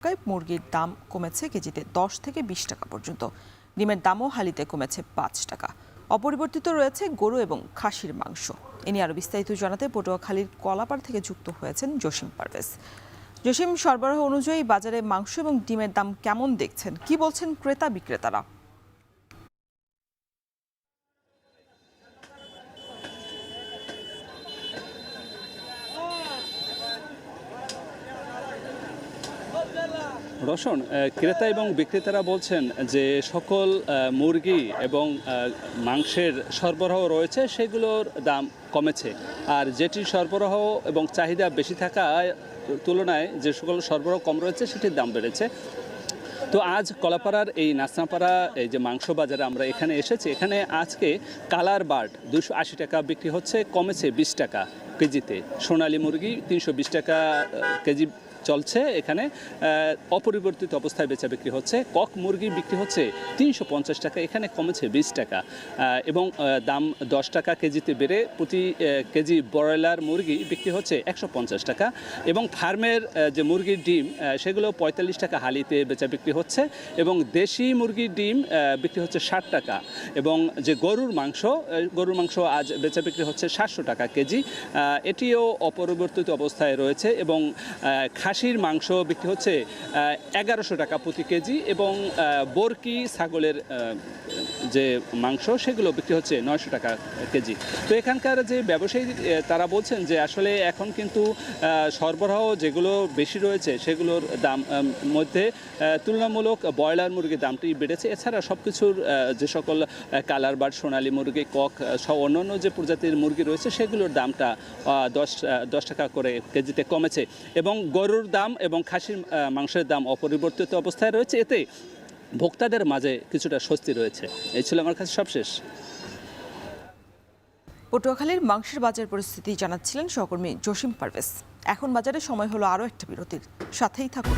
টাকায় মুরগির দাম কমেছে কেজিতে 10 থেকে 20 টাকা পর্যন্ত। ডিমের দামও হালিতে কমেছে 5 টাকা। অপরিবর্তিত রয়েছে গরু এবং খাসির মাংস। এ নিয়ে আরো বিস্তারিত জানাতে পটুয়াখালীর কলাপাড় থেকে যুক্ত হয়েছেন জসিম পারভেজ। জসিম, সরবরাহ অনুযায়ী বাজারে মাংস এবং ডিমের দাম কেমন দেখছেন, কি বলছেন ক্রেতা বিক্রেতারা? রসন, ক্রেতা এবং বিক্রেতারা বলছেন যে সকল মুরগি এবং মাংসের সরবরাহ রয়েছে সেগুলোর দাম কমেছে, আর যেটি সরবরাহ এবং চাহিদা বেশি থাকায় তুলনায় যে সকল সরবরাহ কম রয়েছে সেটির দাম বেড়েছে। তো আজ কলাপাড়ার এই নাচনাপাড়া এই যে মাংস বাজারে আমরা এখানে এসেছি, এখানে আজকে কালার বার্ড 280 টাকা বিক্রি হচ্ছে, কমেছে 20 টাকা কেজিতে। সোনালী মুরগি 320 টাকা কেজি চলছে এখানে, অপরিবর্তিত অবস্থায় বেচা বিক্রি হচ্ছে। কক মুরগি বিক্রি হচ্ছে 350 টাকা, এখানে কমেছে 20 টাকা এবং দাম 10 টাকা কেজিতে বেড়ে প্রতি কেজি ব্রয়লার মুরগি বিক্রি হচ্ছে 150 টাকা এবং ফার্মের যে মুরগির ডিম সেগুলো 45 টাকা হালিতে বেচা বিক্রি হচ্ছে এবং দেশি মুরগির ডিম বিক্রি হচ্ছে 60 টাকা এবং যে গরুর মাংস আজ বেচা বিক্রি হচ্ছে 700 টাকা কেজি, এটিও অপরিবর্তিত অবস্থায় রয়েছে এবং খাসির মাংস বিক্রি হচ্ছে 1100 টাকা প্রতি কেজি এবং বরকি ছাগলের যে মাংস সেগুলো বিক্রি হচ্ছে 900 টাকা কেজি। তো এখানকার যে ব্যবসায়ী তারা বলছেন যে আসলে এখন কিন্তু সরবরাহ যেগুলো বেশি রয়েছে সেগুলোর দাম মধ্যে তুলনামূলক ব্রয়লার মুরগির দামটি বেড়েছে। এছাড়া সব কিছুর যে সকল কালার বার্ড, সোনালী মুরগি, কক সহ অন্যান্য যে প্রজাতির মুরগি রয়েছে সেগুলোর দামটা 10 টাকা করে কেজিতে কমেছে এবং গরুর দাম এবং খাসির মাংসের দাম অপরিবর্তিত অবস্থায় রয়েছে। এতে ভোক্তাদের মাঝে কিছুটা স্বস্তি রয়েছে। এই ছিল আমার কাছে সবশেষ। পটুয়াখালীর মাংসের বাজার পরিস্থিতি জানাচ্ছিলেন সহকর্মী জসিম পারভেজ। এখন বাজারে সময় হলো আরও একটা বিরতির, সাথেই থাকুন।